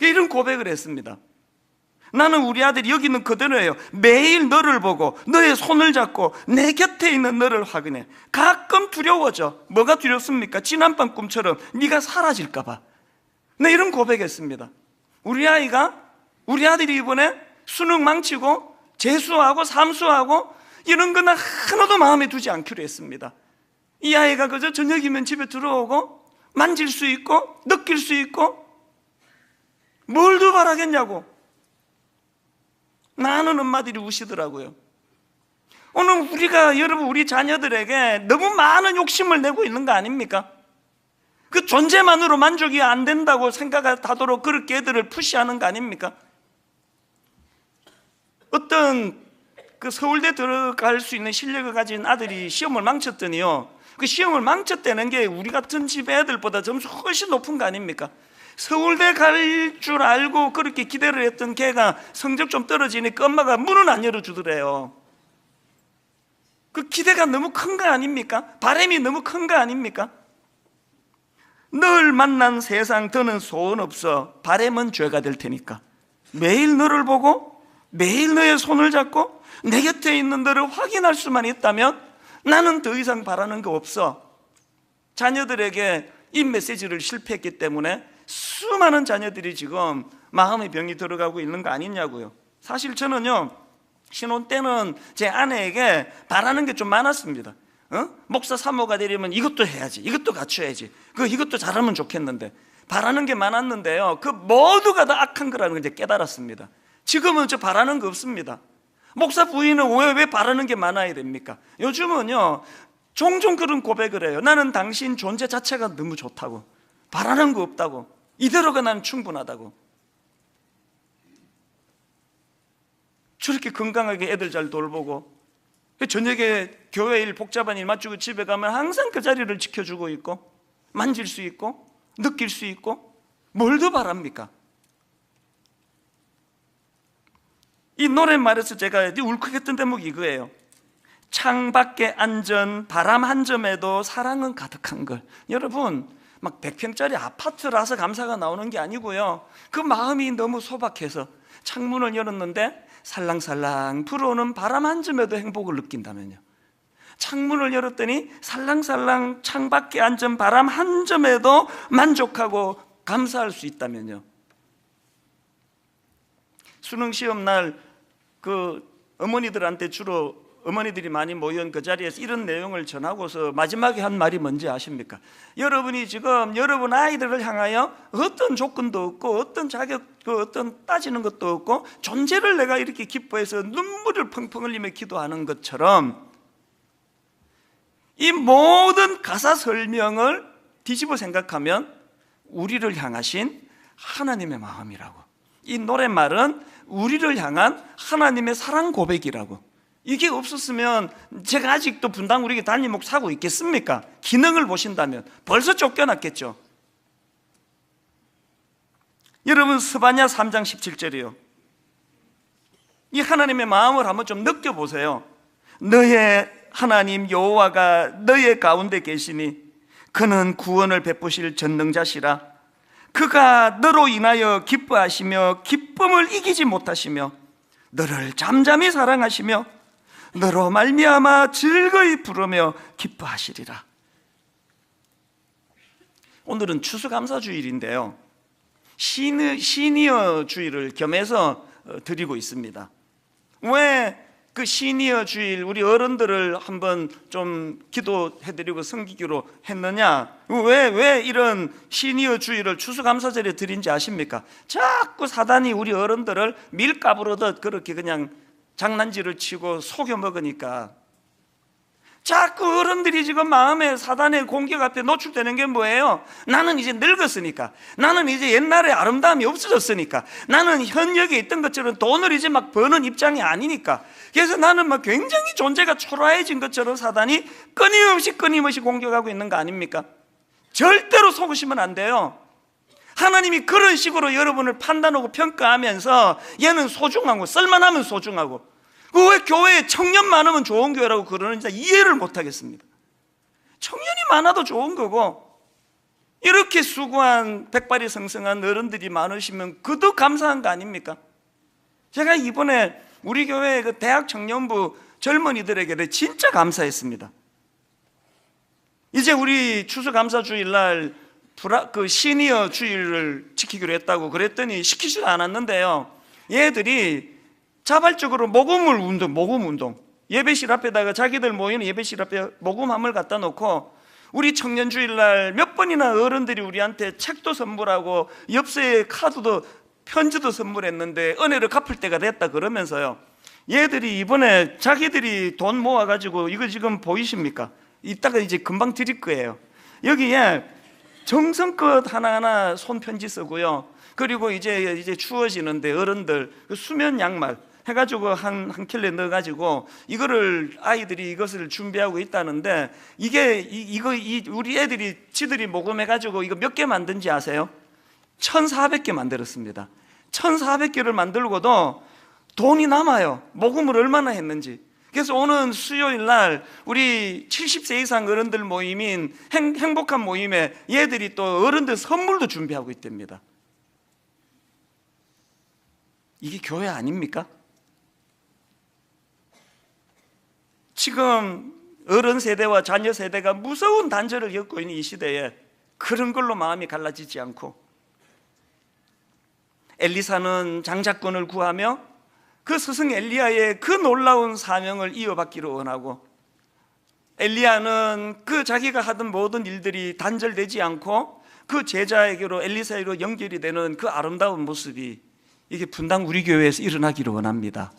이런 고백을 했습니다. 나는 우리 아들이 여기는 그대로예요. 매일 너를 보고 너의 손을 잡고 내 곁에 있는 너를 확인해. 가끔 두려워져. 뭐가 두렵습니까? 지난밤 꿈처럼 네가 사라질까 봐. 네, 이런 고백했습니다. 우리 아들이 이번에 수능 망치고 재수하고 삼수하고 이런 거는 하나도 마음에 두지 않기로 했습니다. 이 아이가 그저 저녁이면 집에 들어오고 만질 수 있고 느낄 수 있고 뭘 더 바라겠냐고. 많은 엄마들이 우시더라고요. 오늘 여러분 우리 자녀들에게 너무 많은 욕심을 내고 있는 거 아닙니까? 그 존재만으로 만족이 안 된다고 생각하도록 그렇게 애들을 푸시하는 거 아닙니까? 어떤 그 서울대 들어갈 수 있는 실력을 가진 아들이 시험을 망쳤더니요, 그 시험을 망쳤다는 게 우리 같은 집 애들보다 점수 훨씬 높은 거 아닙니까? 서울대 갈 줄 알고 그렇게 기대를 했던 걔가 성적 좀 떨어지니까 엄마가 문은 안 열어주더래요. 그 기대가 너무 큰 거 아닙니까? 바람이 너무 큰 거 아닙니까? 널 만난 세상 더는 소원 없어. 바람은 죄가 될 테니까. 매일 너를 보고 매일 너의 손을 잡고 내 곁에 있는 너를 확인할 수만 있다면 나는 더 이상 바라는 거 없어. 자녀들에게 이 메시지를 실패했기 때문에 수많은 자녀들이 지금 마음의 병이 들어가고 있는 거 아니냐고요. 사실 저는요, 신혼 때는 제 아내에게 바라는 게 좀 많았습니다. 목사 사모가 되려면 이것도 해야지, 이것도 갖춰야지, 이것도 잘하면 좋겠는데, 바라는 게 많았는데요, 그 모두가 다 악한 거라는 걸 이제 깨달았습니다. 지금은 저 바라는 거 없습니다. 목사 부인은 왜 바라는 게 많아야 됩니까? 요즘은요, 종종 그런 고백을 해요. 나는 당신 존재 자체가 너무 좋다고, 바라는 거 없다고, 이대로가 난 충분하다고. 저렇게 건강하게 애들 잘 돌보고, 저녁에 교회 일 복잡한 일 마치고 집에 가면 항상 그 자리를 지켜주고 있고, 만질 수 있고 느낄 수 있고, 뭘 더 바랍니까? 이 노랫말에서 제가 울컥했던 대목이 이거예요. 창밖에 앉은 바람 한 점에도 사랑은 가득한 걸. 여러분, 막 100평짜리 아파트라서 감사가 나오는 게 아니고요, 그 마음이 너무 소박해서 창문을 열었는데 살랑살랑 불어오는 바람 한 점에도 행복을 느낀다면요, 창문을 열었더니 살랑살랑 창밖에 앉은 바람 한 점에도 만족하고 감사할 수 있다면요. 수능 시험 날 어머니들한테 주로 어머니들이 많이 모인 그 자리에서 이런 내용을 전하고서 마지막에 한 말이 뭔지 아십니까? 여러분이 지금 여러분 아이들을 향하여 어떤 조건도 없고 어떤 자격, 어떤 따지는 것도 없고 존재를 내가 이렇게 기뻐해서 눈물을 펑펑 흘리며 기도하는 것처럼 이 모든 가사 설명을 뒤집어 생각하면 우리를 향하신 하나님의 마음이라고. 이 노랫말은 우리를 향한 하나님의 사랑 고백이라고. 이게 없었으면 제가 아직도 분당 우리 단임목 사고 있겠습니까? 기능을 보신다면 벌써 쫓겨났겠죠. 여러분, 스바냐 3장 17절이요, 이 하나님의 마음을 한번 좀 느껴보세요. 너의 하나님 여호와가 너의 가운데 계시니 그는 구원을 베푸실 전능자시라. 그가 너로 인하여 기뻐하시며 기쁨을 이기지 못하시며 너를 잠잠히 사랑하시며 너로 말미암아 즐거이 부르며 기뻐하시리라. 오늘은 추수감사주일인데요, 시니어 주일을 겸해서 드리고 있습니다. 왜 그 시니어 주일 우리 어른들을 한번 좀 기도해드리고 섬기기로 했느냐? 왜 이런 시니어 주일을 추수감사절에 드린지 아십니까? 자꾸 사단이 우리 어른들을 밀가부르듯 그렇게 그냥 장난질을 치고 속여 먹으니까 자꾸 어른들이 지금 마음에 사단의 공격 앞에 노출되는 게 뭐예요? 나는 이제 늙었으니까, 나는 이제 옛날에 아름다움이 없어졌으니까, 나는 현역에 있던 것처럼 돈을 이제 막 버는 입장이 아니니까, 그래서 나는 막 굉장히 존재가 초라해진 것처럼 사단이 끊임없이 공격하고 있는 거 아닙니까? 절대로 속으시면 안 돼요. 하나님이 그런 식으로 여러분을 판단하고 평가하면서 얘는 소중하고 쓸만하면 소중하고, 왜 교회에 청년 많으면 좋은 교회라고 그러는지 이해를 못하겠습니다. 청년이 많아도 좋은 거고, 이렇게 수고한 백발이 성성한 어른들이 많으시면 그도 감사한 거 아닙니까? 제가 이번에 우리 교회 그 대학 청년부 젊은이들에게 진짜 감사했습니다. 이제 우리 추수감사주일날 그 시니어 주일을 지키기로 했다고 그랬더니 시키지도 않았는데요, 얘들이 자발적으로 모금 운동, 예배실 앞에다가 자기들 모이는 예배실 앞에 모금함을 갖다 놓고 우리 청년주일날 몇 번이나 어른들이 우리한테 책도 선물하고 엽서에 카드도 편지도 선물했는데 은혜를 갚을 때가 됐다 그러면서요, 얘들이 이번에 자기들이 돈 모아가지고, 이거 지금 보이십니까? 이따가 이제 금방 드릴 거예요. 여기에 정성껏 하나하나 손편지 쓰고요, 그리고 이제 추워지는데 어른들 수면 양말, 해가지고 한 켤레 넣어가지고 이거를 아이들이 이것을 준비하고 있다는데 우리 애들이 지들이 모금해가지고 이거 몇 개 만든지 아세요? 1,400개 만들었습니다. 1,400개를 만들고도 돈이 남아요. 모금을 얼마나 했는지. 그래서 오는 수요일 날 우리 70세 이상 어른들 모임인 행복한 모임에 얘들이 또 어른들 선물도 준비하고 있답니다. 이게 교회 아닙니까? 지금 어른 세대와 자녀 세대가 무서운 단절을 겪고 있는 이 시대에 그런 걸로 마음이 갈라지지 않고 엘리사는 장자권을 구하며 그 스승 엘리야의 그 놀라운 사명을 이어받기를 원하고, 엘리야는 그 자기가 하던 모든 일들이 단절되지 않고 그 제자에게로 엘리사에게로 연결이 되는 그 아름다운 모습이 이게 분당 우리 교회에서 일어나기를 원합니다.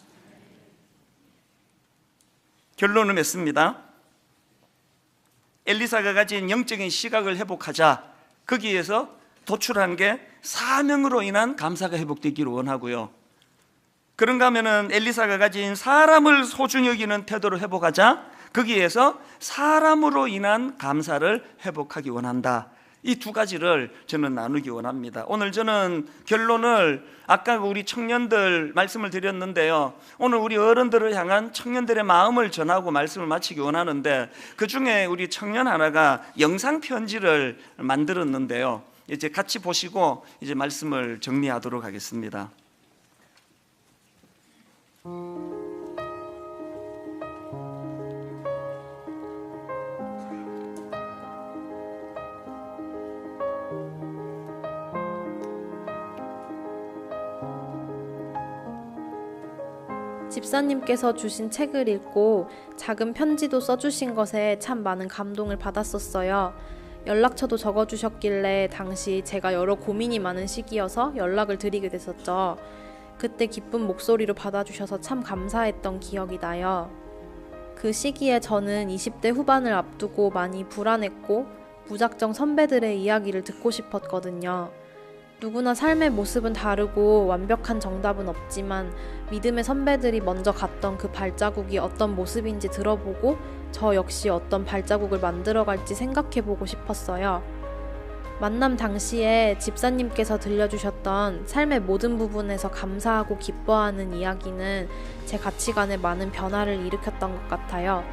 결론을 맺습니다. 엘리사가 가진 영적인 시각을 회복하자 거기에서 도출한 게 사명으로 인한 감사가 회복되기를 원하고요. 그런가 하면은 엘리사가 가진 사람을 소중히 여기는 태도를 회복하자 거기에서 사람으로 인한 감사를 회복하기 원한다. 이 두 가지를 저는 나누기 원합니다. 오늘 저는 결론을 아까 우리 청년들 말씀을 드렸는데요, 오늘 우리 어른들을 향한 청년들의 마음을 전하고 말씀을 마치기 원하는데, 그 중에 우리 청년 하나가 영상 편지를 만들었는데요, 이제 같이 보시고 이제 말씀을 정리하도록 하겠습니다. 집사님께서 주신 책을 읽고 작은 편지도 써주신 것에 참 많은 감동을 받았었어요. 연락처도 적어주셨길래 당시 제가 여러 고민이 많은 시기여서 연락을 드리게 됐었죠. 그때 기쁜 목소리로 받아주셔서 참 감사했던 기억이 나요. 그 시기에 저는 20대 후반을 앞두고 많이 불안했고 무작정 선배들의 이야기를 듣고 싶었거든요. 누구나 삶의 모습은 다르고 완벽한 정답은 없지만 믿음의 선배들이 먼저 갔던 그 발자국이 어떤 모습인지 들어보고 저 역시 어떤 발자국을 만들어갈지 생각해보고 싶었어요. 만남 당시에 집사님께서 들려주셨던 삶의 모든 부분에서 감사하고 기뻐하는 이야기는 제 가치관에 많은 변화를 일으켰던 것 같아요.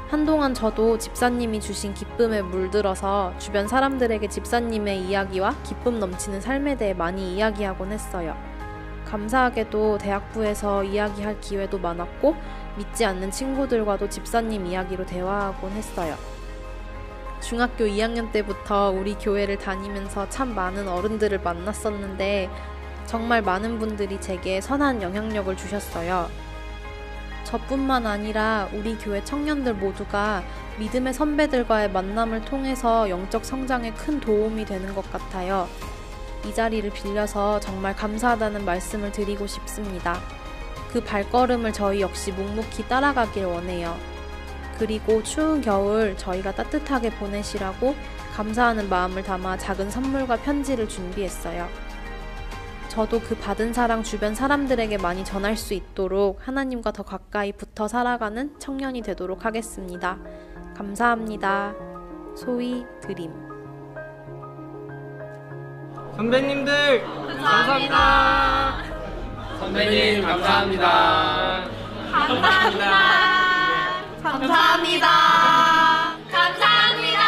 한동안 저도 집사님이 주신 기쁨에 물들어서 주변 사람들에게 집사님의 이야기와 기쁨 넘치는 삶에 대해 많이 이야기하곤 했어요. 감사하게도 대학부에서 이야기할 기회도 많았고 믿지 않는 친구들과도 집사님 이야기로 대화하곤 했어요. 중학교 2학년 때부터 우리 교회를 다니면서 참 많은 어른들을 만났었는데 정말 많은 분들이 제게 선한 영향력을 주셨어요. 저뿐만 아니라 우리 교회 청년들 모두가 믿음의 선배들과의 만남을 통해서 영적 성장에 큰 도움이 되는 것 같아요. 이 자리를 빌려서 정말 감사하다는 말씀을 드리고 싶습니다. 그 발걸음을 저희 역시 묵묵히 따라가길 원해요. 그리고 추운 겨울 저희가 따뜻하게 보내시라고 감사하는 마음을 담아 작은 선물과 편지를 준비했어요. 저도 그 받은 사랑 주변 사람들에게 많이 전할 수 있도록 하나님과 더 가까이 붙어 살아가는 청년이 되도록 하겠습니다. 감사합니다. 소위 드림. 선배님들 감사합니다. 선배님 감사합니다. 감사합니다. 감사합니다. 감사합니다.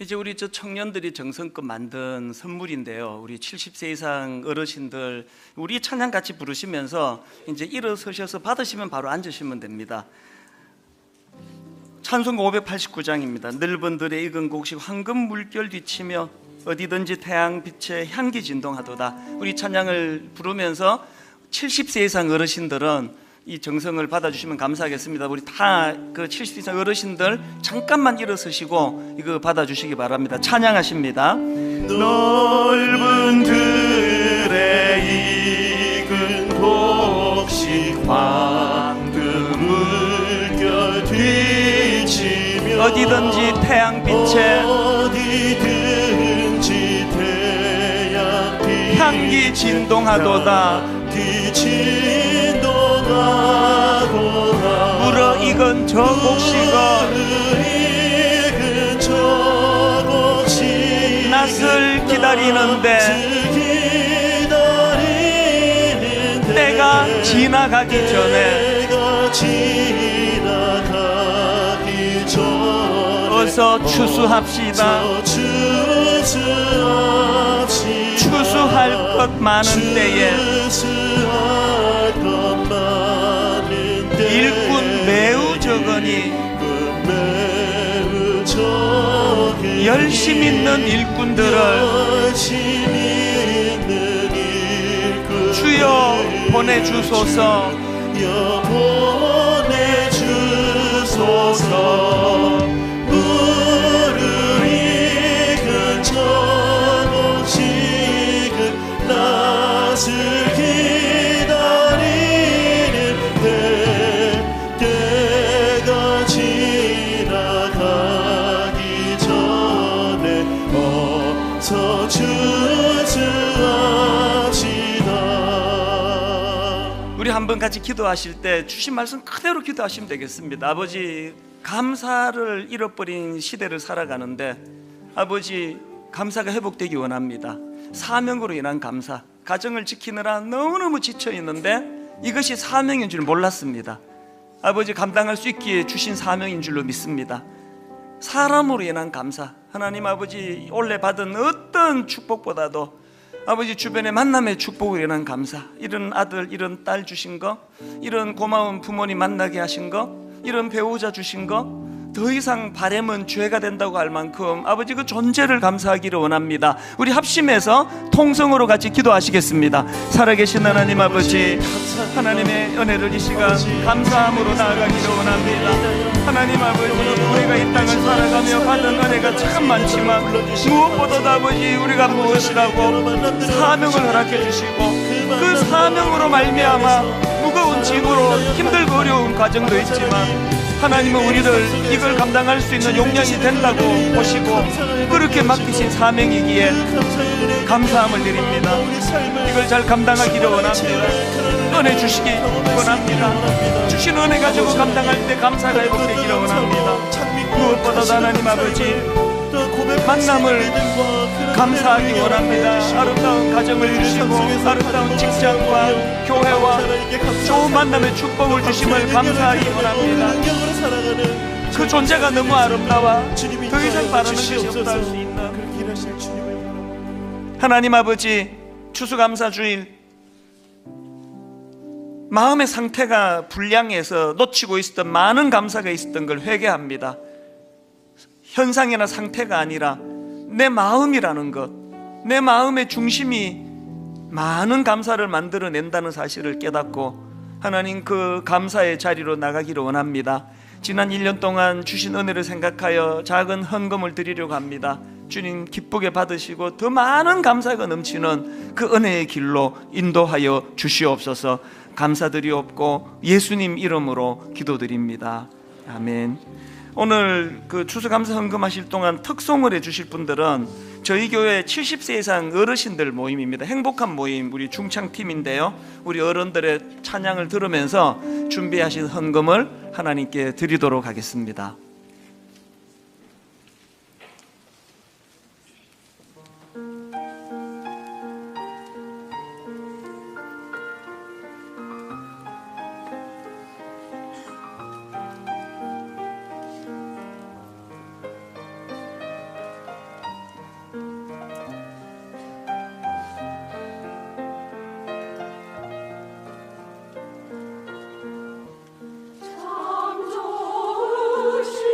이제 우리 저 청년들이 정성껏 만든 선물인데요, 우리 70세 이상 어르신들 우리 찬양 같이 부르시면서 이제 일어서셔서 받으시면 바로 앉으시면 됩니다. 찬송가 589장입니다. 넓은 들에 익은 곡식 황금 물결 뒤치며 어디든지 태양빛에 향기 진동하도다. 우리 찬양을 부르면서 70세 이상 어르신들은 이 정성을 받아주시면 감사하겠습니다. 우리 다 그 70세 이상 어르신들 잠깐만 일어서시고 이거 받아주시기 바랍니다. 찬양하십니다. 넓은 들에 익은 곡식 황금 물결 뒤치며 어디든지 태양빛에 성기 진동하도다. 물어 익은 저 곡식어 낯을 기다리는데 때가 지나가기 전에 어서 추수합시다. 추수할 것 많은 때에 일꾼 매우 적으니 열심 있는 일꾼들을 주여 보내주소서. 우리 한번 같이 기도하실 때 주신 말씀 그대로 기도하시면 되겠습니다. 아버지, 감사를 잃어버린 시대를 살아가는데 아버지, 감사가 회복되기 원합니다. 사명으로 인한 감사, 가정을 지키느라 너무너무 지쳐 있는데 이것이 사명인 줄 몰랐습니다. 아버지, 감당할 수 있기에 주신 사명인 줄로 믿습니다. 사람으로 인한 감사, 하나님 아버지, 올해 받은 어떤 축복보다도 아버지 주변의 만남의 축복으로 인한 감사, 이런 아들 이런 딸 주신 거, 이런 고마운 부모님 만나게 하신 거, 이런 배우자 주신 거, 더 이상 바램은 죄가 된다고 할 만큼 아버지 그 존재를 감사하기를 원합니다. 우리 합심해서 통성으로 같이 기도하시겠습니다. 살아계신 하나님 아버지, 하나님의 은혜를 이 시간 감사함으로 나아가기를 원합니다. 하나님 아버지, 우리가 이 땅을 살아가며 받은 은혜가 참 많지만 무엇보다도 아버지, 우리가 무엇이라고 사명을 허락해 주시고 그 사명으로 말미암아 무거운 짐으로 힘들고 어려운 과정도 있지만 하나님은 우리를 이걸 감당할 수 있는 용량이 된다고 보시고 그렇게 맡기신 사명이기에 감사함을 드립니다. 이걸 잘 감당하기를 원합니다. 은혜 주시기 원합니다. 주신 은혜 가지고 감당할 때 감사가 회복되기를 원합니다. 무엇보다도 하나님 아버지, 만남을 감사하기 원합니다. 아름다운 가정을 주시고 아름다운 직장과 교회와 좋은 만남의 축복을 주심을 감사하기 원합니다. 그 존재가 너무 아름다워 더 이상 바라는 것이 없다 할 수 있는 하나님 아버지, 추수감사주일 마음의 상태가 불량해서 놓치고 있었던 많은 감사가 있었던 걸 회개합니다. 현상이나 상태가 아니라 내 마음이라는 것, 내 마음의 중심이 많은 감사를 만들어낸다는 사실을 깨닫고 하나님 그 감사의 자리로 나가기를 원합니다. 지난 1년 동안 주신 은혜를 생각하여 작은 헌금을 드리려고 합니다. 주님 기쁘게 받으시고 더 많은 감사가 넘치는 그 은혜의 길로 인도하여 주시옵소서. 감사드리옵고 예수님 이름으로 기도드립니다. 아멘. 오늘 그 추수감사 헌금하실 동안 특송을 해주실 분들은 저희 교회 70세 이상 어르신들 모임입니다. 행복한 모임, 우리 중창팀인데요, 우리 어른들의 찬양을 들으면서 준비하신 헌금을 하나님께 드리도록 하겠습니다. 참 좋으신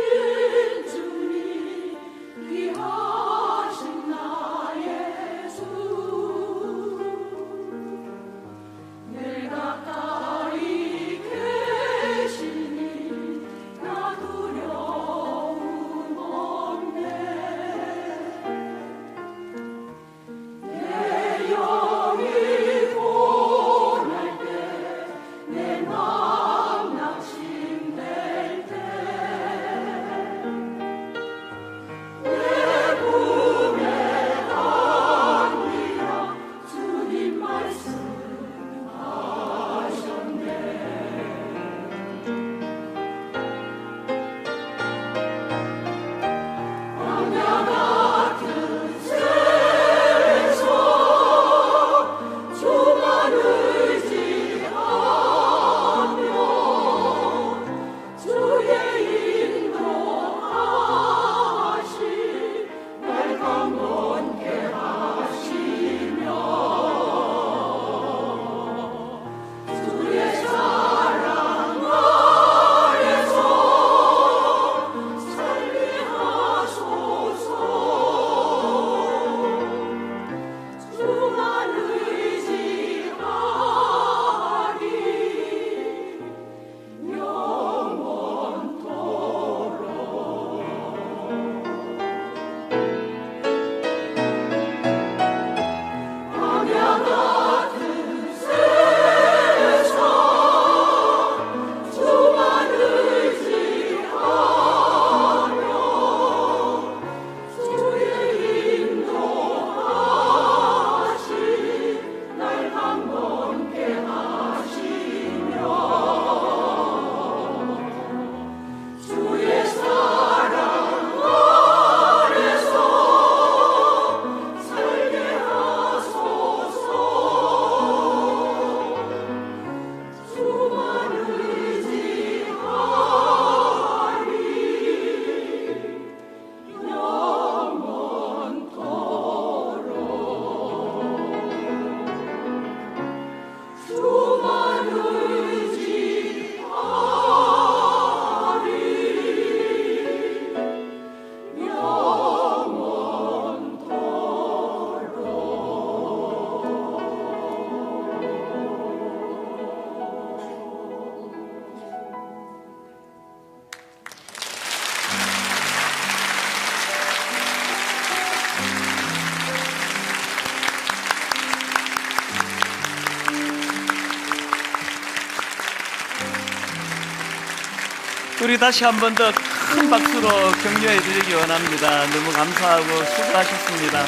우리 다시 한 번 더 큰 박수로 격려해 드리기 원합니다. 너무 감사하고 수고하셨습니다.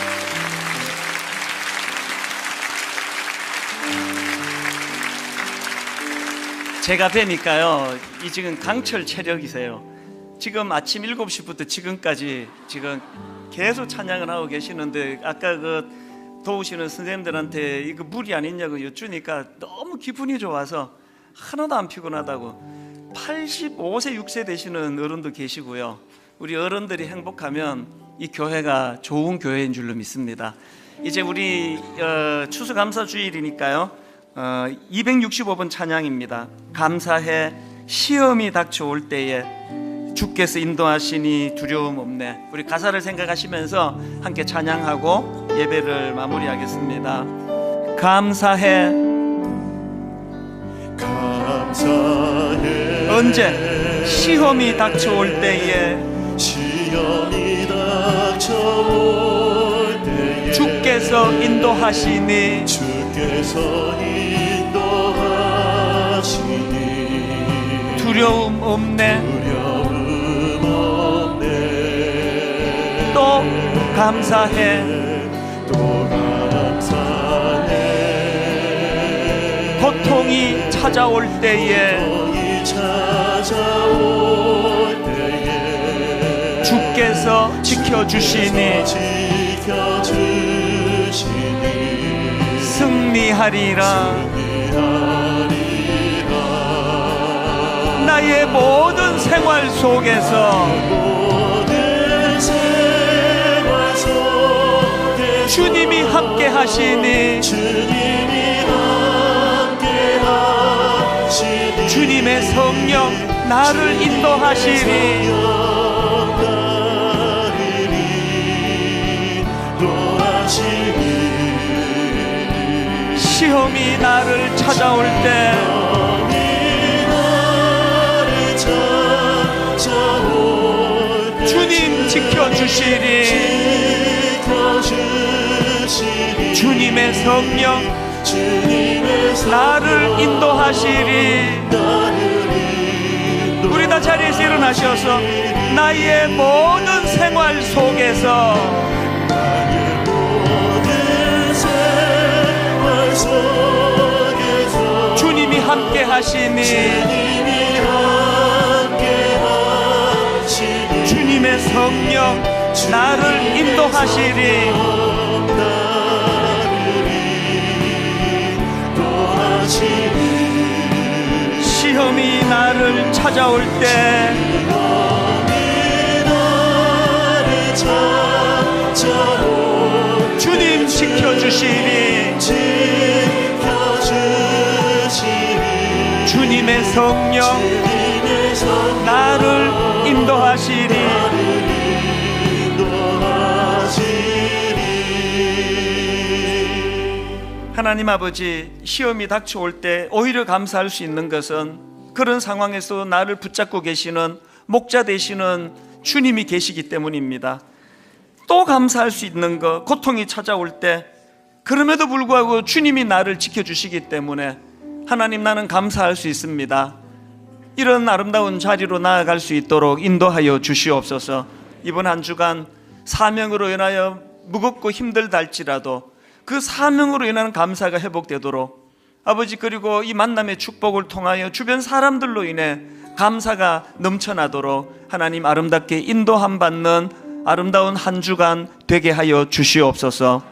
제가 뵈니까요, 이 지금 강철 체력이세요. 지금 아침 7시부터 지금까지 지금 계속 찬양을 하고 계시는데, 아까 그 도우시는 선생님들한테 이거 무리 안 있냐고 여쭈니까 너무 기분이 좋아서 하나도 안 피곤하다고. 85세 6세 되시는 어른도 계시고요. 우리 어른들이 행복하면 이 교회가 좋은 교회인 줄로 믿습니다. 이제 우리 추수감사 주일이니까요, 265번 찬양입니다. 감사해 시험이 닥쳐올 때에 주께서 인도하시니 두려움 없네. 우리 가사를 생각하시면서 함께 찬양하고 예배를 마무리하겠습니다. 감사해. 감사해. 언제? 시험이 닥쳐올 때에. 시험이 닥쳐올 때에 주께서 인도하시니. 주께서 인도하시니 두려움 없네. 두려움 없네. 또 감사해. 또 감사해. 고통이 찾아올 때에. 고통이 찾아올 때에 주께서 지켜주시니. 지켜주시니 승리하리라. 승리하리라. 나의 모든 생활 속에서 모든 생활 속에서 주님이 함께 하시니. 주님이 함께 하시니 주님의 성령 나를 인도하시니. 시험이 나를 찾아올 때 주님 지켜주시리. 주님의 성령 나를 인도하시리. 우리 다 자리에서 일어나셔서 나의 모든 생활 속에서 주님이 함께 하시니. 주님의 성령 나를 인도하시리. 시험이 나를 찾아올 때 주님 지켜주시니. 주님의 성령 나를 인도하시니. 하나님 아버지, 시험이 닥쳐올 때 오히려 감사할 수 있는 것은 그런 상황에서 나를 붙잡고 계시는 목자 되시는 주님이 계시기 때문입니다. 또 감사할 수 있는 것, 고통이 찾아올 때 그럼에도 불구하고 주님이 나를 지켜주시기 때문에 하나님, 나는 감사할 수 있습니다. 이런 아름다운 자리로 나아갈 수 있도록 인도하여 주시옵소서. 이번 한 주간 사명으로 인하여 무겁고 힘들다 할지라도 그 사명으로 인하는 감사가 회복되도록 아버지, 그리고 이 만남의 축복을 통하여 주변 사람들로 인해 감사가 넘쳐나도록 하나님 아름답게 인도함 받는 아름다운 한 주간 되게 하여 주시옵소서.